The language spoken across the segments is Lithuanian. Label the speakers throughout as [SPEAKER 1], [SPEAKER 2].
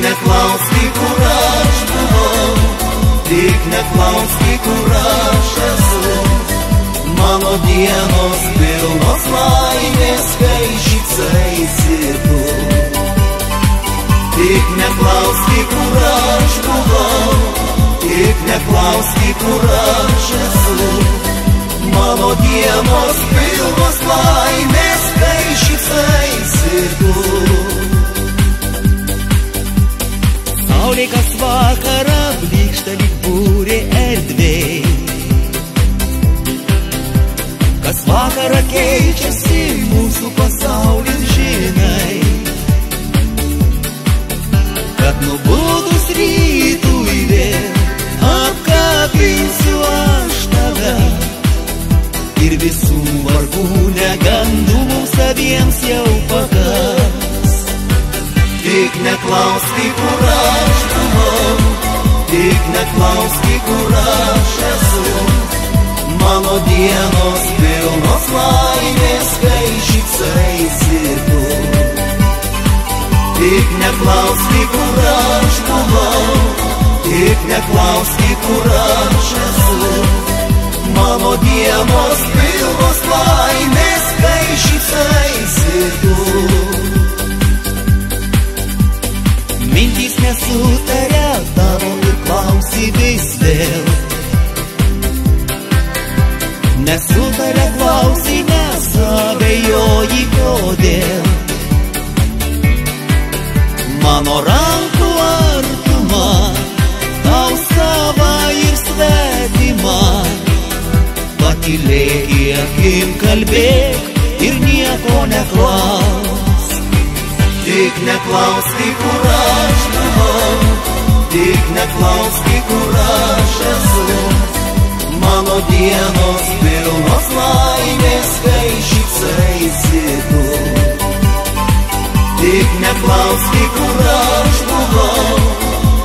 [SPEAKER 1] neklausyk, kur aš buvau, tik neklausyk, kur aš esu. Mano dienos pilnos laimės, kai šypsaisi tu. Tik neklausyk, kur aš buvau, tik neklausyk, kur aš esu. Mano dienos pilnos laimės, kai šypsaisi tu.
[SPEAKER 2] Saulė kas vakarą blykšta lyg būrė erdvėj. Kas vakarą keičiasi mūsų pasaulis, žinai. Kad nubudus rytui vėl apkabinsiu aš tave. Ir visų vargų negandų mums abiems jau pakaks.
[SPEAKER 1] Tik neklausyk, kur aš buvau, tik neklausyk, kur aš esu. Mano dienos pilnos laimės, kai šypsaisi tu. Tik neklausyk, kur aš buvau, tik neklausyk, kur aš esu. Mano dienos pilnos laimės, kai šypsaisi tu.
[SPEAKER 2] Mintys nesutaria tavo ir klausi vis vėl. Nesutaria klausi, nes abejoji kodėl. Mano rankų artuma tau sava ir svetima. Patylėk, akim kalbėk ir nieko neklaus.
[SPEAKER 1] Tik neklausyk, kur aš buvau, tik neklausyk, kur aš esu. Mano dienos pilnos laimės, kai šypsaisi tu. Tik neklausyk, kur aš buvau,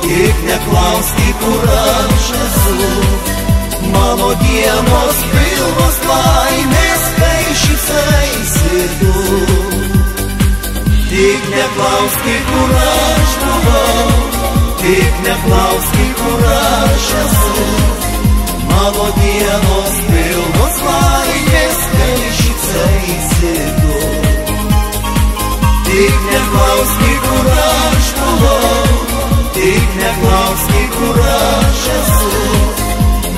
[SPEAKER 1] tik neklausyk, kur aš esu. Mano dienos pilnos laimės, kai šypsaisi tu. Tik neklausyk, kur aš buvau, tik neklausyk, kur aš esu. Mano dienos pilnos laimės, kai šypsaisi tu. Tik neklausyk, kur aš buvau, tik neklausyk, kur aš esu.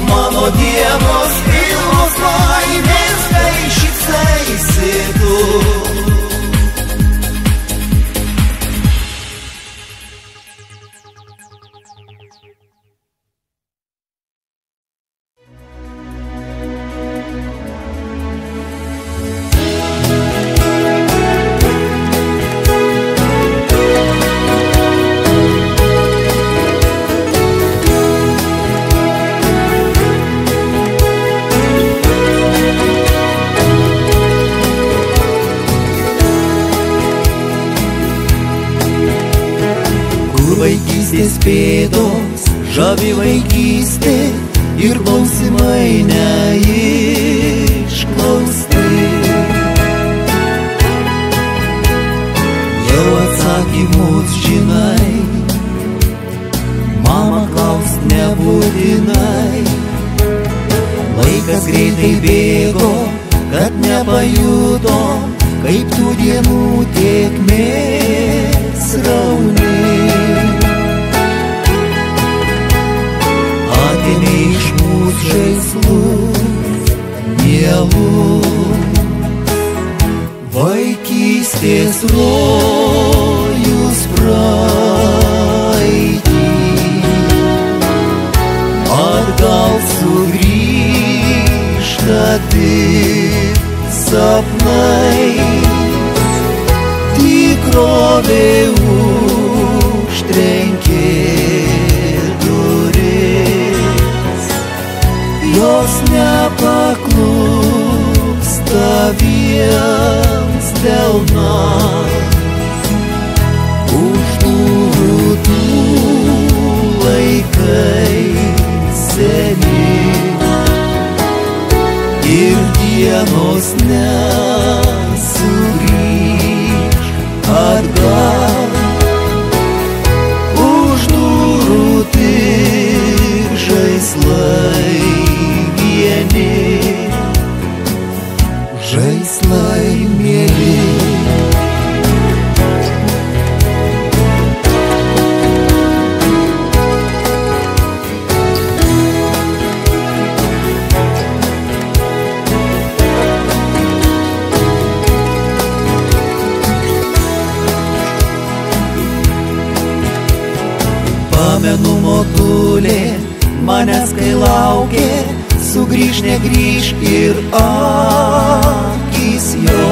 [SPEAKER 1] Mano dienos pilnos laimės, kai šypsaisi tu. Vaikystės pėdos, žavi vaikystė ir klausimai neišklausti. Jau atsakymus žinai, mama klaust nebūtinai. Laikas greitai bėgo, kad nepajutom, kaip tų dienų tėkmės rauni. Atėmė iš mūsų žaislus mielus, vaikystės rojus praeitį. Ar gal sugrįžta tik sapnai, tikrovė užtrenkė duris, jos nepaklūsta viens delnas. Už durų tų laikai seni ir dienos nesugrįž atgal. vieni, žaislai mėly. Pamenu motulė manęs, kai laukė, sugrįž, negrįž ir akys jo.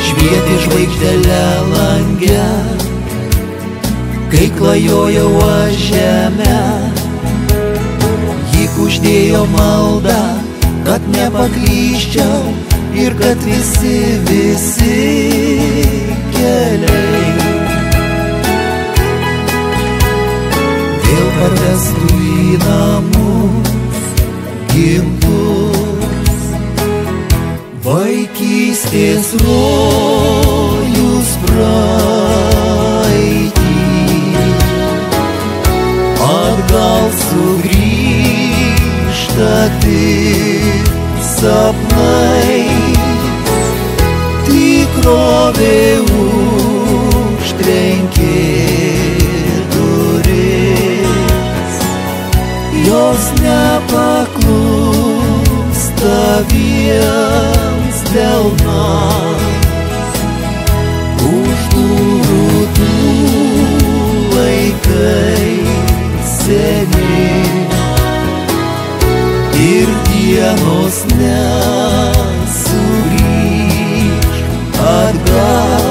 [SPEAKER 1] Švietė žvaigždelę lange, kai klajojau aš žemę. Ji kuždėjo maldą, kad nepaklyščiau ir kad visi keliai parvestų į namus gimtus. Vaikystės rojus praeitį, atgal sugrįžta tik sapnais, tikrovė užtrenkė jos nepaklūsta viens delnas. Už durų tų laikai seni ir dienos nesugrįž atgal.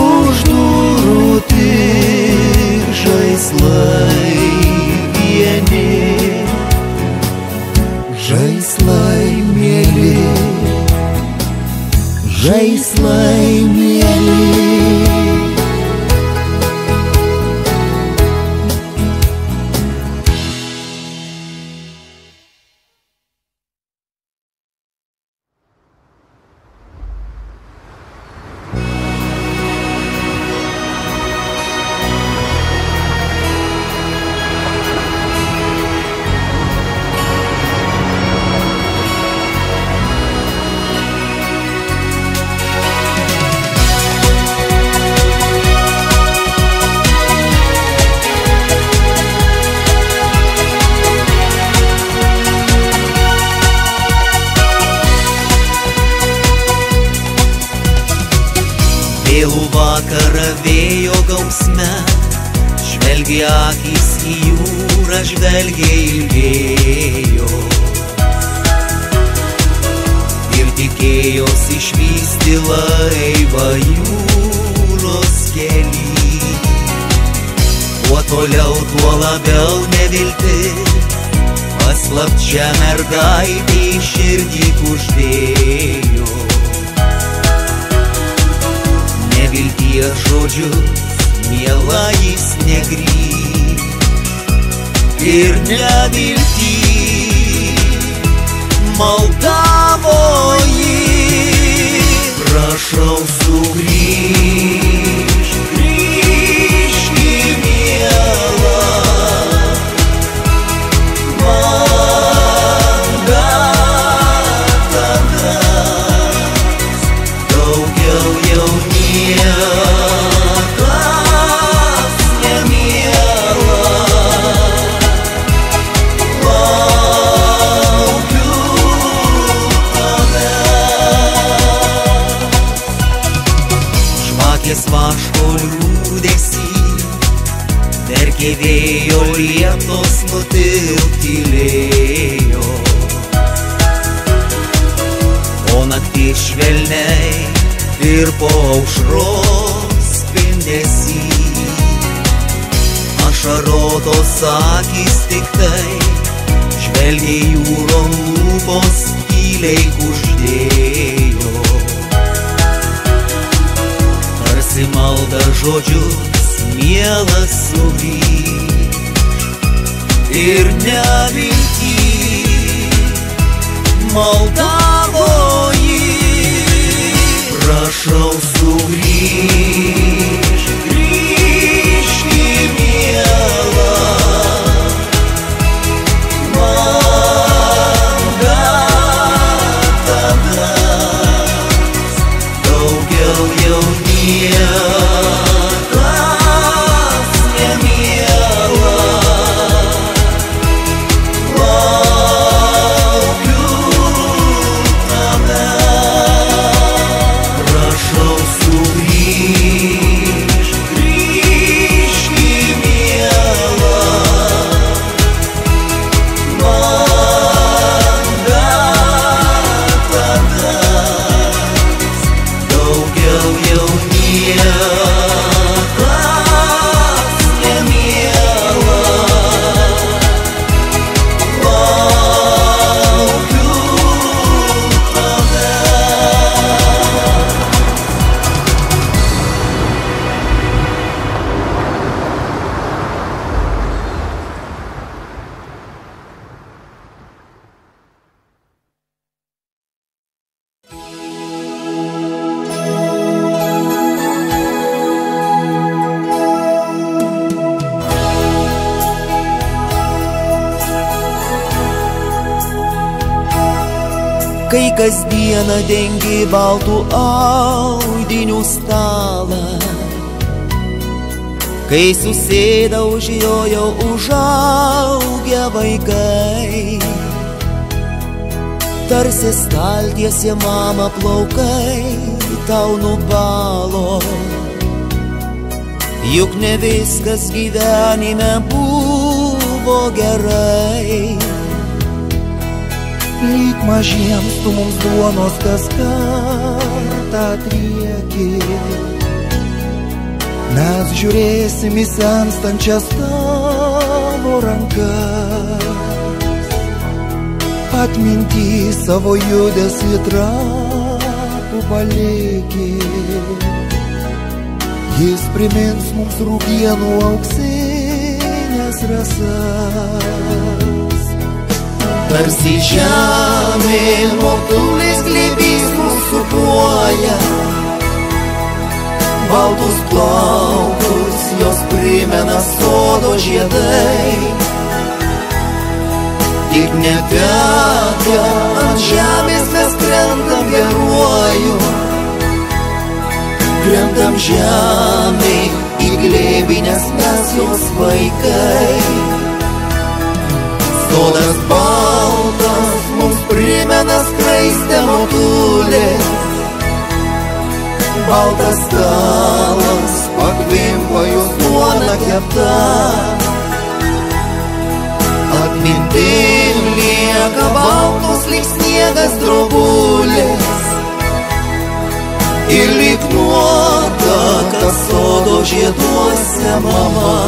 [SPEAKER 1] Už durų tik žaislai vieni, žaislai mėly, žaislai mėly.
[SPEAKER 2] Vėlų vakarą vėjo gausme, žvelgė akys į jūrą, žvelgė ilgėjo. Ir tikėjosi išvysti laivą jūros kely. Kuo toliau, tuo labiau neviltis, paslapčia mergaitė širdį kuždėjo. Nevilties žodžius, miela, jis negrįš. Ir nevilty maldavo jį, prašau sugrįžk, grįžk į mielą. Man gatanas, daugiau jau niekas nemiela. Laukiu tavęs. Žvakės vaško liūdesį verkė vėjo lietos, nutilti tylėjo. O naktis švelniai ir po aušros spindesį, ašarotos akys tiktai žvelgė jūron, lūpos tyliai kuždėjo. Tarsi malda žodžius, mielas sugrįžk. Ir nevilty maldavo jį, prašau sugrįžk, grįžk į mielą. kai kasdieną dengi baltų audinių stalą, kai susėda už jo jau užaugę vaikai, tarsi staltiesė mama plaukai tau nubalo. Juk ne viskas gyvenime buvo gerai.
[SPEAKER 1] Lyg mažiems tu mums duonos kas kartą trieki, mes žiūrėsim į senstančias tavo rankas, atminty savo judesį trapų paliki. Jis primins mums rūgienų auksinės rasas.
[SPEAKER 2] Tarsi žemė motulis glėbys mūsų supuoja, baltus plaukus jos primena sodo žiedai. Tik netekę ant žemės mes krentam geruoju, krentam žemėj į glėbį, nes mes jos vaikai. Sodas baltas mums primena skraistę motulės, baltas stalas pakvimpa jos duona kepta. Atmintim lieka baltos lyg sniegas drobulės ir lyg nuotaka sodo žieduose mama.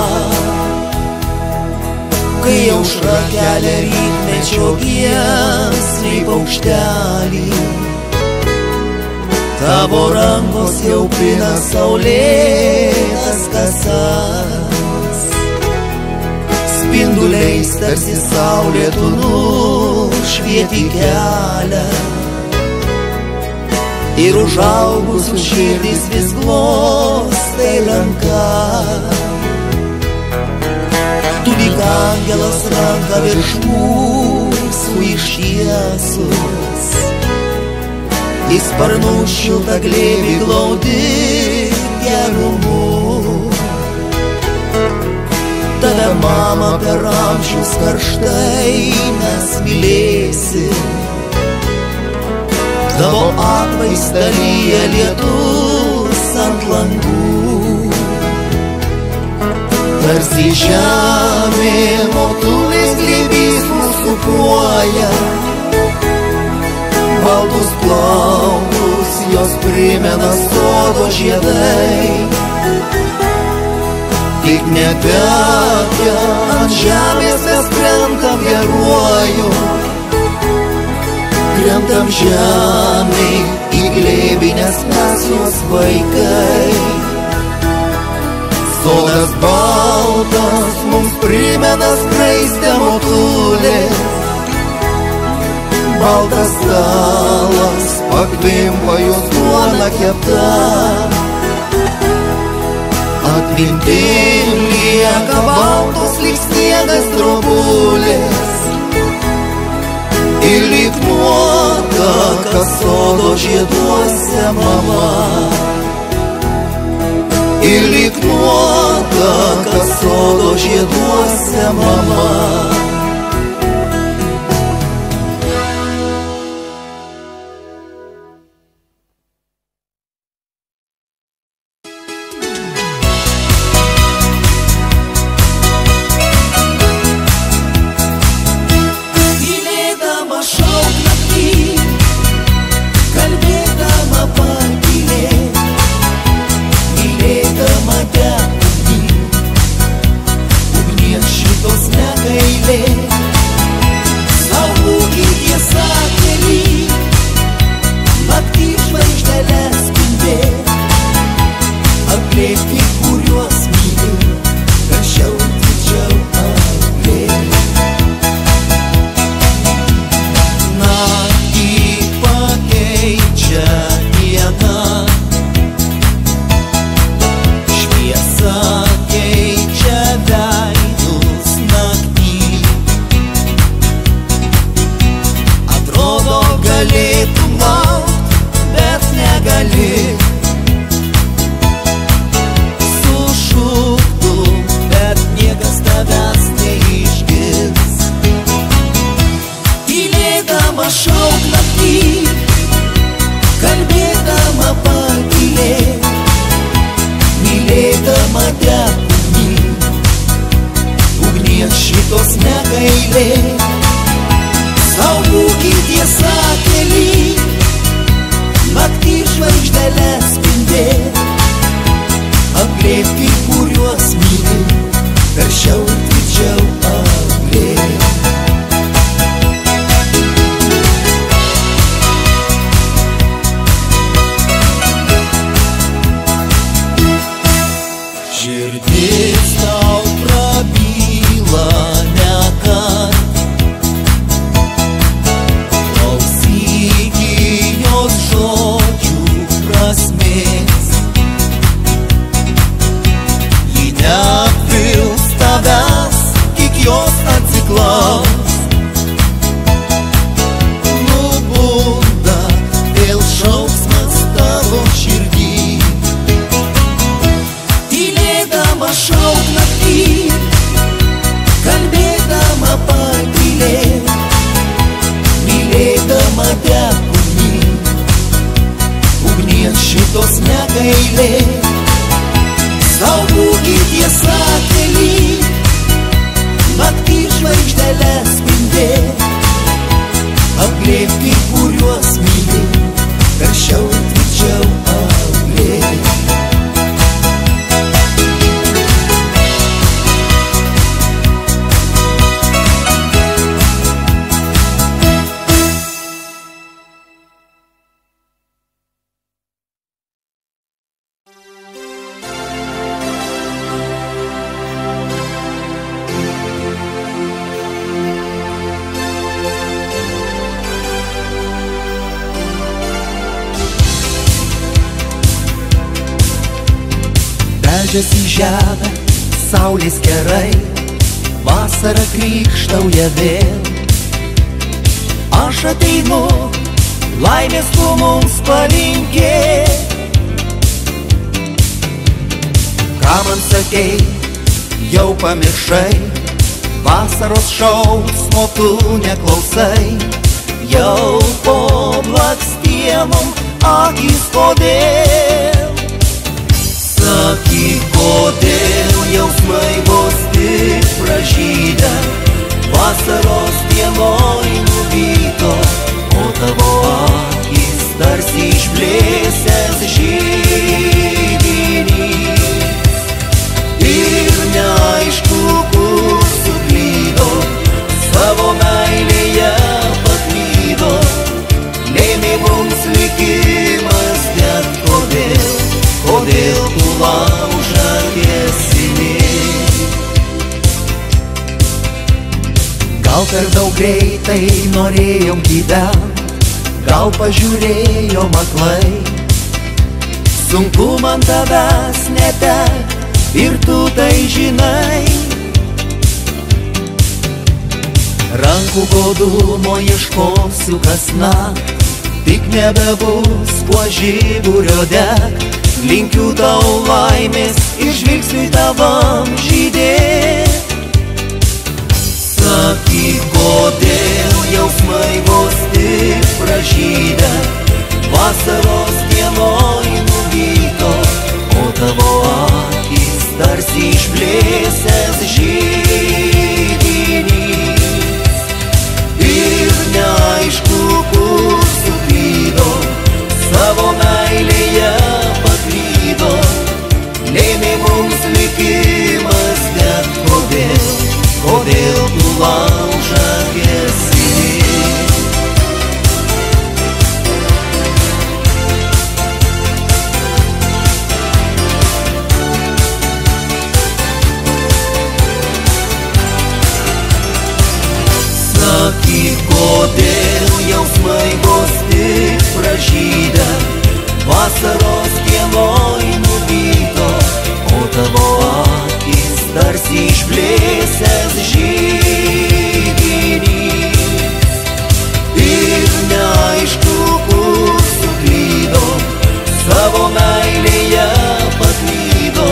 [SPEAKER 2] Kai aušra kelia rytmečio giesmei paukštelį, tavo rankos jau pina saulėtas kasas. Spinduliais tarsi saulė tu nušvieti kelią, ir užaugusių širdis vis glostai ranka. Tu lyg angelas ranką virš mūsų ištiesus, į sparnų šiltą glėbį glaudi gerumu. Tave, mama, per amžius karštai mes mylėsim, tavo atvaizdą lyja lietus ant langų. Tarsi žemė motulis glėbys mūsų supuoja, baltus plaukus jos primena sodo žiedai. Tik netekę ant žemės mes krentam geruoju, krentam žemėj į glėbį, nes mes jos vaikai. Sodas baltas mums primena skraistę motulės, baltas stalas pakvimpa jos duona kepta. Atmintim lieka baltos lyg sniegas drobulės ir lyg nuotaka sodo žieduose mama. Ir lyg nuotaka sodo žieduose mama. Ugnies šitos nekai eilė. Sau būkit tiesa kely, naktį žvaigždeles spindėt, apglėbti, kuriuos myli, karščiau ir tvirčiau apglėbti. Širdis tau prabyla nekart, klausyk jos žodžių prasmės. Ji neapvils tavęs, tik jos atsiklaus. Nubunda vėl šauksmas tavo širdį, šauk naktį, kalbėdama patylėt, mylėdama deg ugnies šitos negailėt. Sau būkit tiesa kely, naktį žvaigždeles spindėt, apglėbti, kuriuos myli, karščiau ir tvirčiau apglėbti. Beldžias į žemę, saulės kerai, vasara krykštauja vėl. Aš ateinu, laimės tu mums palinkėt. Ką man sakei, jau pamiršai, vasaros šauksmo tu neklausai. Jau po blakstienom akys kodėl? Sakyk, kodėl jausmai vos tik pražydę, vasaros dienoj nuvyto, o tavo akys tarsi išblėsęs židinys. Ir neaišku, kur suklydo, savo meilėje paklydo, lėmė mums likimas, net kodėl, kodėl tu laužą gesini. Gal per daug greitai norėjom gyvent, gal pažiūrėjom aklai. Sunku man tavęs netekt, ir tu tai žinai. Rankų godumo ieškosiu kasnakt, tik nebebus kuo žiburio degt. Linkiu tau laimės ir žvilgsniui tavam žydėt. Sakyk, kodėl jausmai vos tik pražydę, vasaros dienoj nuvyto, o tavo akys tarsi išblėsęs židinys. Ir neaišku, kur suklydo, savo meilėje paklydo, lėmė mums likimas, net kodėl, kodėl tu laužą gesini. Sakyk, kodėl jausmai vos tik pražydę, vasaros dienoj nuvyto, o tavo akys tarsi išblėsęs židinys. Ir neaišku, kur suklydo, savo meilėje paklydo,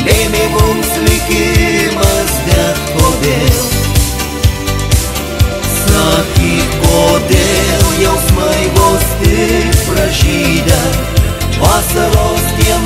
[SPEAKER 2] lėmė mums likimas, net kodėl. Sakyk, kodėl jausmai vos tik pražydę, vasaros dienoj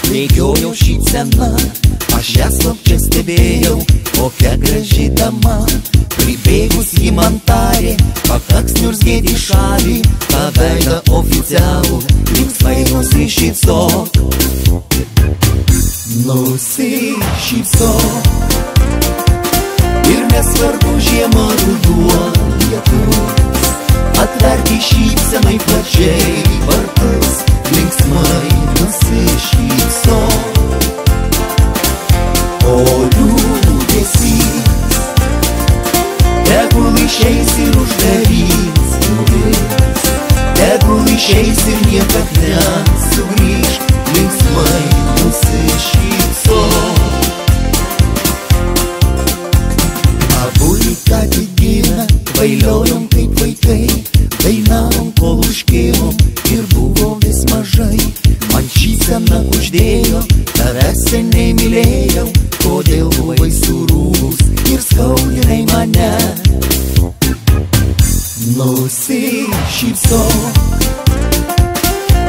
[SPEAKER 1] bėgiojo šypsena, aš ją slapčia stebėjau, kokia graži dama. Pribėgus ji man tarė, pakaks niurzgėti į šalį, tą veidą oficialų, linksmai nusišypsok. Nusišypsok. Ir nesvarbu žiema, ruduo, lietus, atverti šypsenai plačiai vartus, linksmai nusišypsok. O liūdesys tegul išeis ir uždarys duris, tegul išeis ir niekad nesugrįš, linksmai nusišypsok. Abu į ką tik gimę, kvailiojom kaip vaikai, dainavom kol užkėlom ir buvo vis mažai. Man šypseną uždėjo, tavęs seniai mylėjau, kodėl buvai surūgus ir skaudinai mane. Nusišypsok.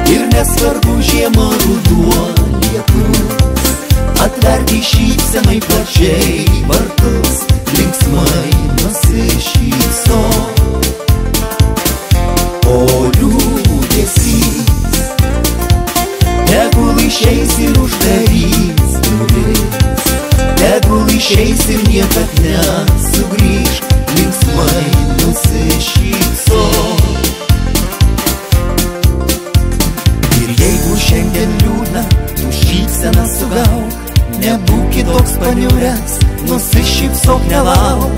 [SPEAKER 1] Ir nesvarbu žiema, ruduo, lietus, atverti šypsenai plačiai vartus, linksmai nusišypsok. O liūdesys tegul išeis ir uždarys duris, tegul išeis ir niekad nesugrįš, linksmai nusišypsok. Ir jeigu šiandien liūdna, tu šypseną sugauk, nebūk toks paniuręs, nusišypsok, nelauk.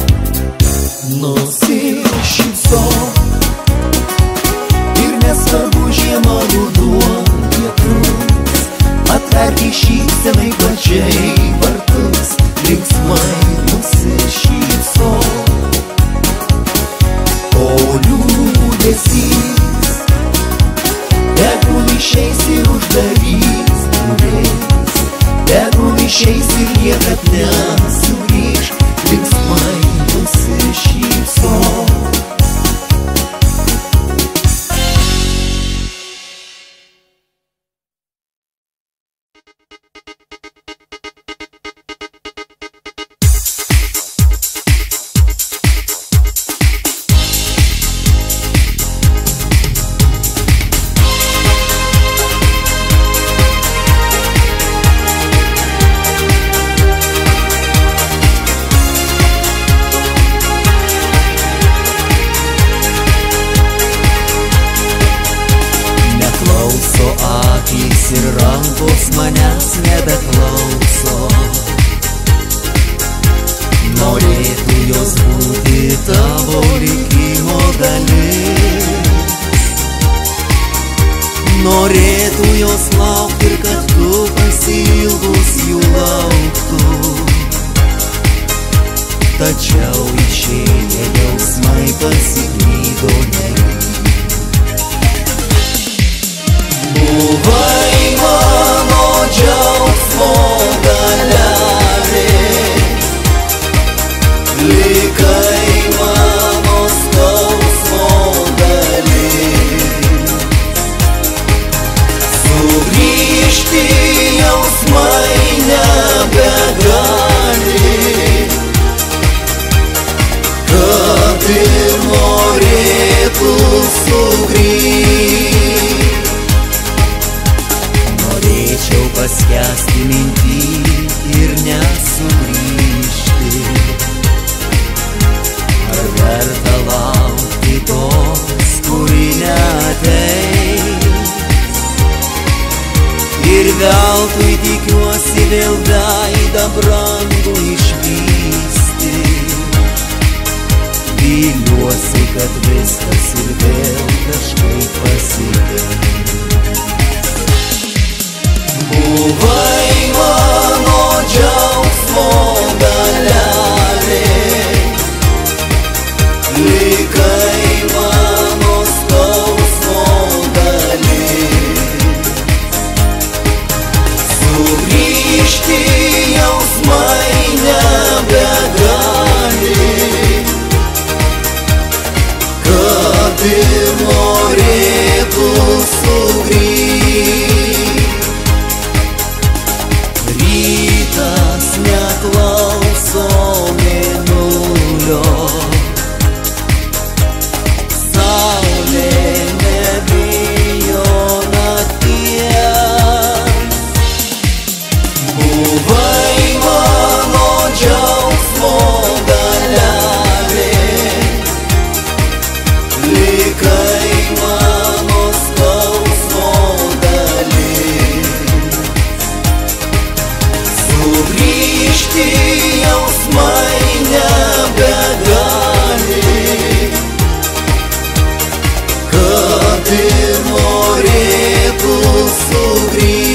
[SPEAKER 1] Nusišypsok. Ir nesvarbu žiema, ruduo, lietus, atverti šypsenai plačiai vartus, linksmai nusišypsok. O liūdesys tegul išeis ir uždarys duris, tegul išeis ir niekad nesugrįš, linksmai nusišypsok. Ir rankos manęs nebeklauso, norėtų jos būti tavo likimo dalis, norėtų jos laukti ir kad tu pasiilgus jų lauktų, tačiau išėję jausmai pasiklydo negrįš. Buvai mano džiaugsmo dalelė, likai mano skausmo dalis. Sugrįžti jausmai nebegali, kad ir norėtų sugrįžti. Paskęsti mintį ir nesugrįžti. Ar verta laukti tos, kuri neateis? Ir veltui tikiuosi vėl veidą brangų išvysti. Viliuosi, kad viskas ir vėl kažkaip pasikeis. Buvai mano džiaugsmo dalelė, likai mano skausmo dalis. Sugrįžti jausmai nebegali, kad ir norėtų sugrįžti.
[SPEAKER 2] Buvai mano džiaugsmo dalelė, likai mano skausmo dalis. Sugrįžti jausmai nebegali, kad ir norėtų sugrįžti.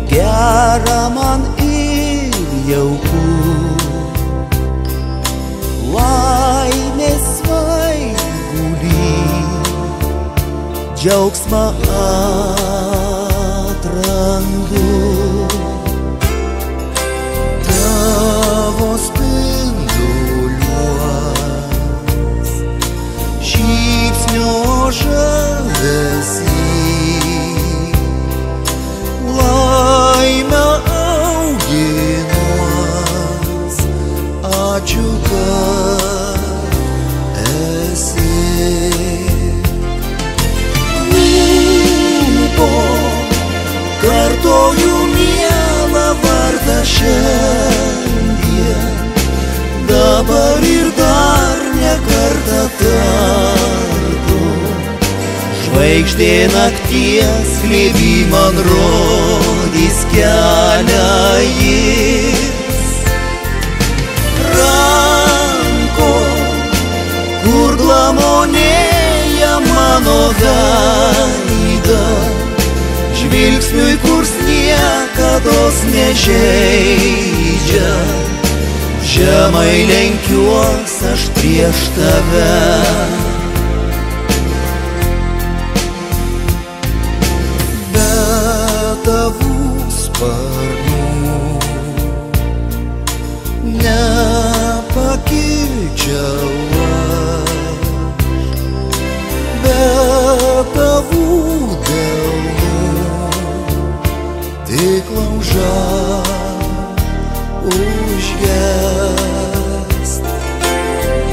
[SPEAKER 2] Gera man ir jauku, laimės svaigulį, džiaugsmą atrandu. Tavo spinduliuos šypsnio žavesį, laimę auginuos, ačiū, kad esi. Lūpom kartoju mielą vardą šiandien, dabar ir dar ne kartą tartu. Žvaigždė nakties glėby man rodys kelią jis. Rankom, kur glamonėja mano veidą, žvilgsniui, kurs niekados nežeidžia, žemai lenkiuos aš prieš tave. Tavų sparnų nepakilčiau aš, be tavų delnų tik lauža užgest.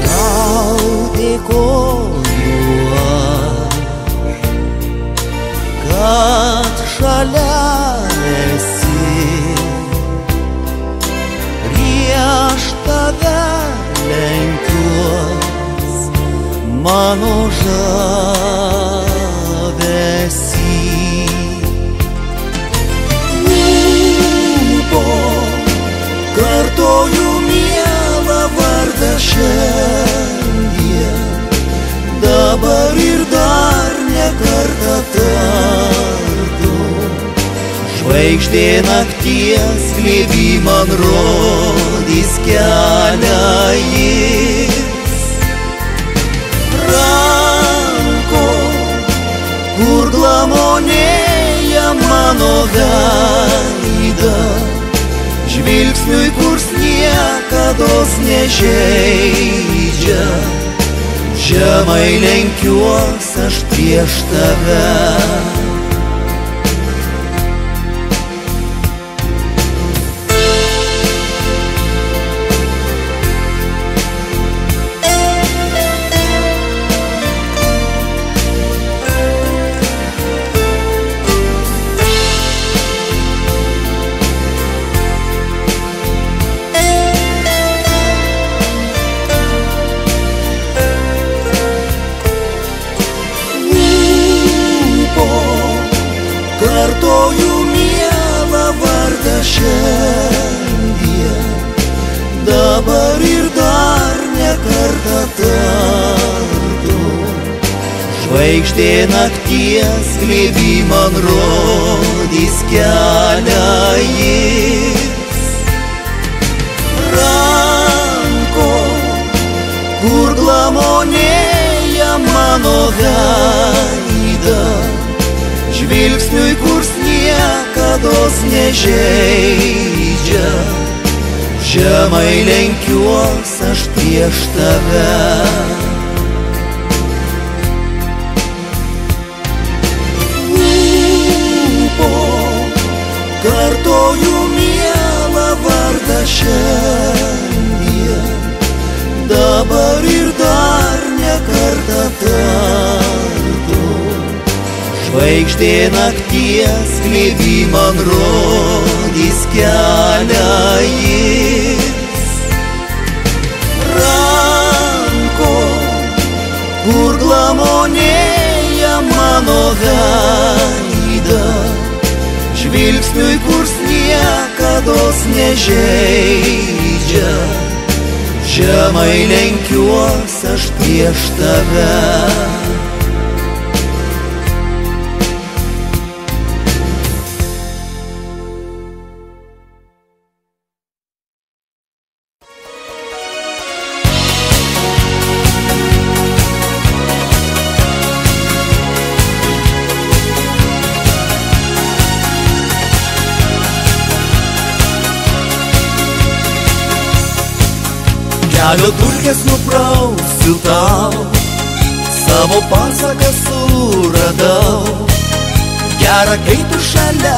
[SPEAKER 2] Tau dėkoju aš, kad šalia esi, prieš tave lenkiuos mano žavesį. Lūpom kartoju mielą vardą šiandien, dabar ir dar ne kartą tartu. Žvaigždė nakties glėby man rodys kelią jis. Rankom, kur glamonėja mano veidą, žvilgsniui, kurs niekados nežeidžia, žemai lenkiuos aš prieš tave. Kartoju mielą vardą šiandien, dabar ir dar ne kartą tartu. Žvaigždė nakties glėby man rodys kelią jis. Rankom, kur glamonėja veidą, žvilgsniui, kurs niekados nežeidžia. Žemai lenkiuos aš prieš tave. Kartoju mielą vardą šiandien, dabar ir dar ne kartą tartu. Žvaigždė nakties glėby man rodys kelią jis. Ranko, kur glamonėja mano veidą, žvilgsniui, kurs niekados nežeidžia. Žemai lenkiuos aš prieš tave. Kelio dulkes nuprausiu tau, savo pasaką suradau. Gera, kai tu šalia,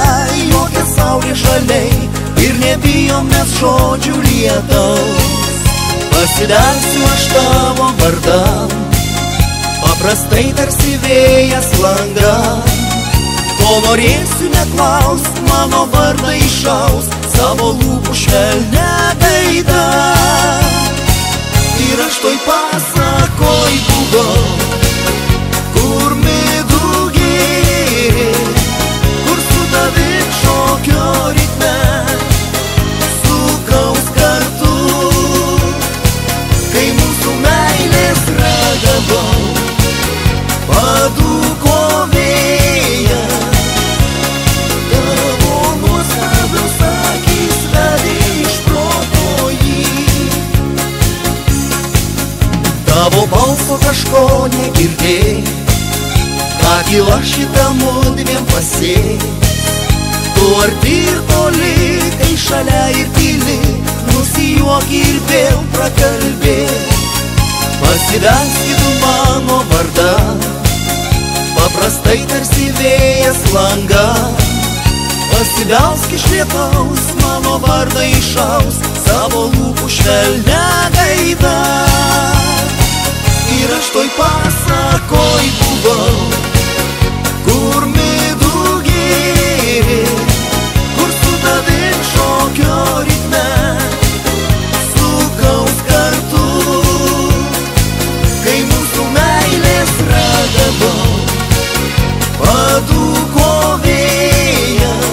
[SPEAKER 2] jokia saulė žaliai, ir nebijom mes žodžių lietaus. Pasidelsiu aš tavo vardan, paprastai tarsi vėjas langan. Ko norėsiu neklausk, mano vardą išaus, savo lūpų švelnia gaida. Ir aš toj pasakoj buvau, kur midų gėrė, kur su tavim šokio ritme sukaus kartu. Kai mūsų meilės ragavau, padūko vėjas, tavo nuostabios akys vedė iš proto jį. Tavo balso kažko negirdėjai, ką tyla šitą mudviem pasėjai. Tu arti ir toli, kai šalia ir tyli, nusijuok ir vėl prakalbėk. Pasidelski tu mano vardan, paprastai tarsi vėjas langan. Pasibelsk iš lietaus, mano vardą išaus, savo lūpų švelnia gaida. Ir aš toj pasakoj buvau, kur midų gėrė, kur su tavim šokio ritme sukaus kartu. Kai mūsų meilės ragavau, padūko vėjas,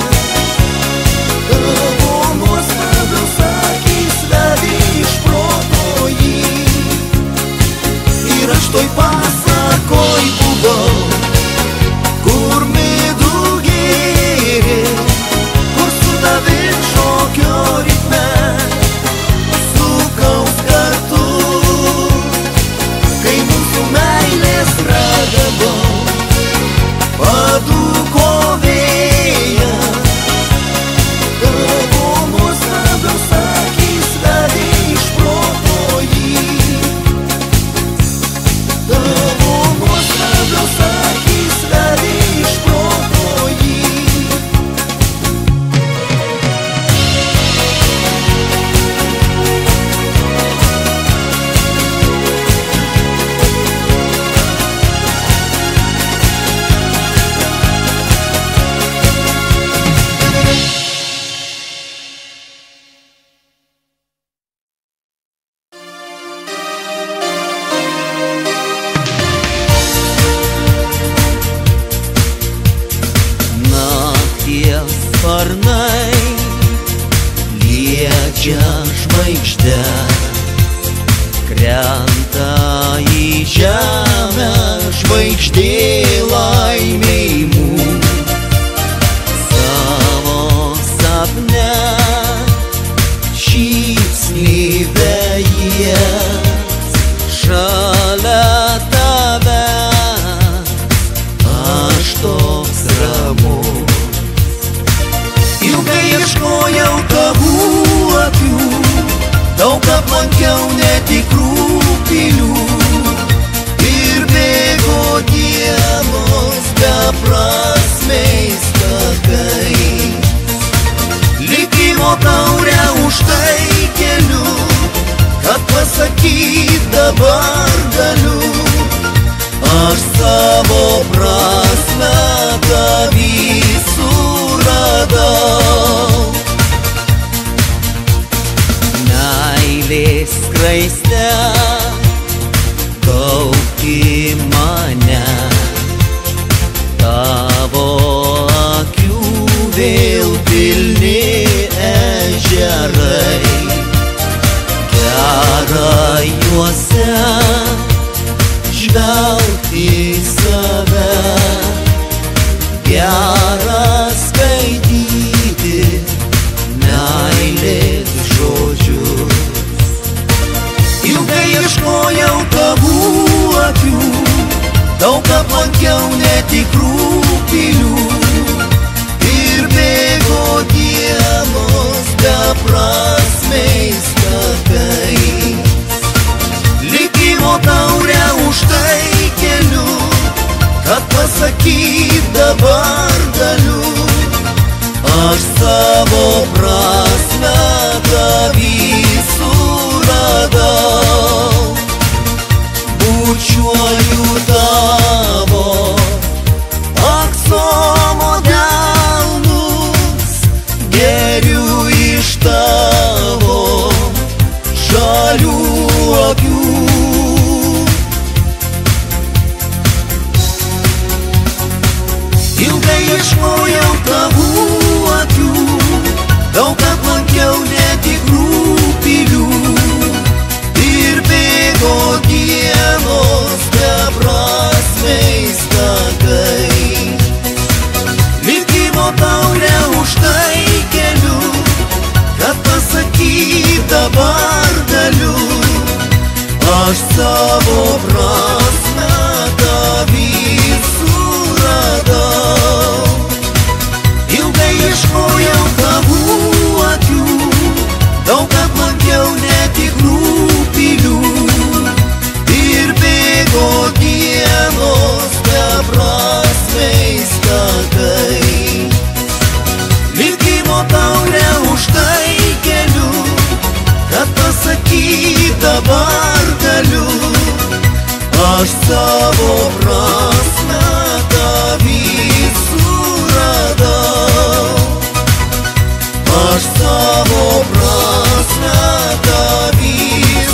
[SPEAKER 2] tavo nuostabios akys vedė iš proto jį. Ir aš toj pasakoj buvau, kur midų gėrė, kur su tavim šokio ritme sukaus kartu. Kai mūsų meilės ragavau, padūko vėjas, tavo nuostabios akys vedė iš proto jį. Tavo nuostabios akys vedė iš proto jį. Nakties sparnai liečia žvaigždes, krenta į žemę žvaigždė laimei mums. Savo sapne šypsnį vėjas šalia tavęs dabar galiu, aš savo prasmę tavy suradau. Meilės skraiste gaubki mane, tavo akių vėl pilni ežerai, gera juose žvelgti save, gera skaityti meilės žodžius. Ilgai ieškojau tavų akių, daug aplankiau netikrų pilių, ir bėgo dienos beprasmiais takais. Likimo taurę už tai keliu, kad pasakyt dabar galiu, aš savo prasmę tavy suradau. Bučiuoju tavo aksomo delnus, geriu iš tavo žalių akių. Ilgai ieškojau tavų akių, daug aplankiau netikrų pilių, ir bėgo dienos beprasmiais takais. Likimo taurę už tai keliu, kad pasakyt dabar galiu, aš savo prasmę tavy suradau. Ilgai ieškojau tavų akių, daug aplankiau netikrų pilių, ir bėgo dienos beprasmiais takais. Likimo taurę už tai keliu, kad pasakyt dabar galiu, aš savo prasmę tavy suradau. Aš savo prasmę tavy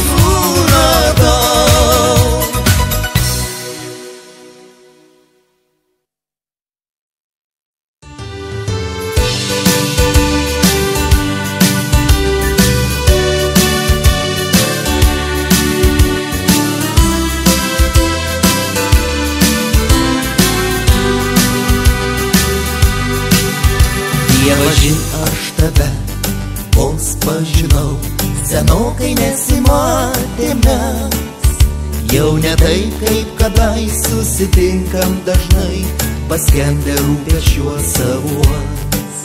[SPEAKER 2] suradau. Dievažin aš tave vos pažinau, senokai nesimatėm mes, jau ne taip kaip kadai susitinkam dažnai, paskendę rūpesčiuos savuos.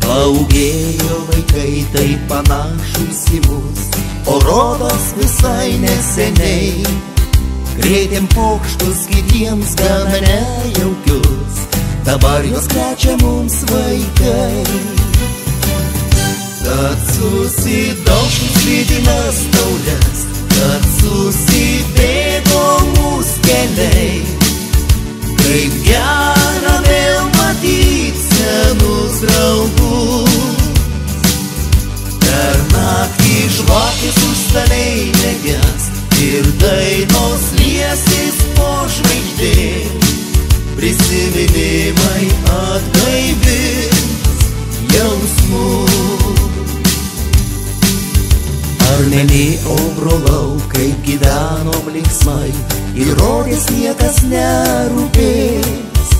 [SPEAKER 2] Paūgėjo vaikai taip panašus į mus, o rodos visai neseniai, krėtėm pokštus kitiems gana nejaukius, dabar juos krečia mums vaikai. Kad susidaužtų svidinas taures, kad susibėgo mūsų keliai, kaip gera vėl matyt senus draugus. Per naktį žvakės užstaliai neges ir dainos liesis po žvaigždėm, prisiminimai atgaivins jausmus. Ar meni, o brolau, kaip gyvenom linksmai, ir rodės niekas nerūpės,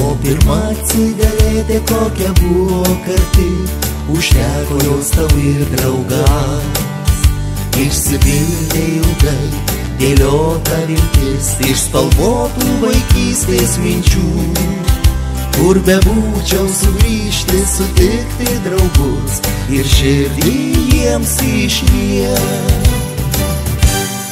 [SPEAKER 2] o pirma cigaretė kokia buvo karti, užteko jos tau ir draugams. Išsipildė ilgai dėliota viltis iš spalvotų vaikystės minčių, kur bebūčiau sugrįžti, sutikti draugus ir širdį jiems išliet.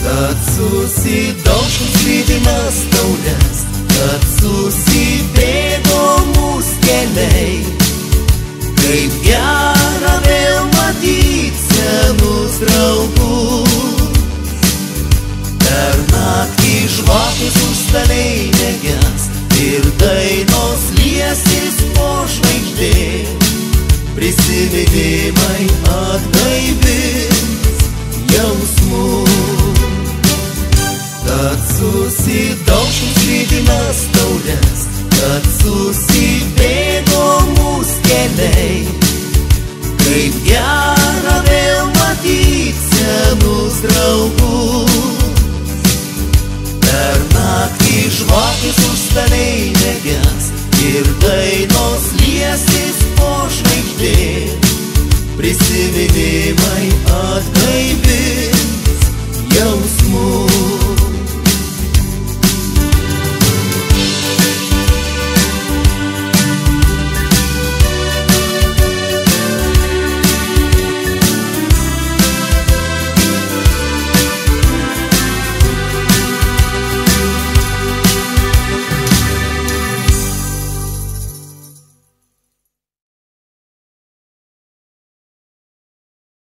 [SPEAKER 2] Kad susidaužtų svidinas taures, kad susibėgo mūsų keliai, kaip gera vėl matyt senus draugus. Susidaužom skrydinas taures, kad susibėgo mūsų keliai. Kaip gera vėl matyt senus draugus. Per naktį žvakės užstaliai neges ir dainos liesis po žvaigždė. Prisiminimai atgaivins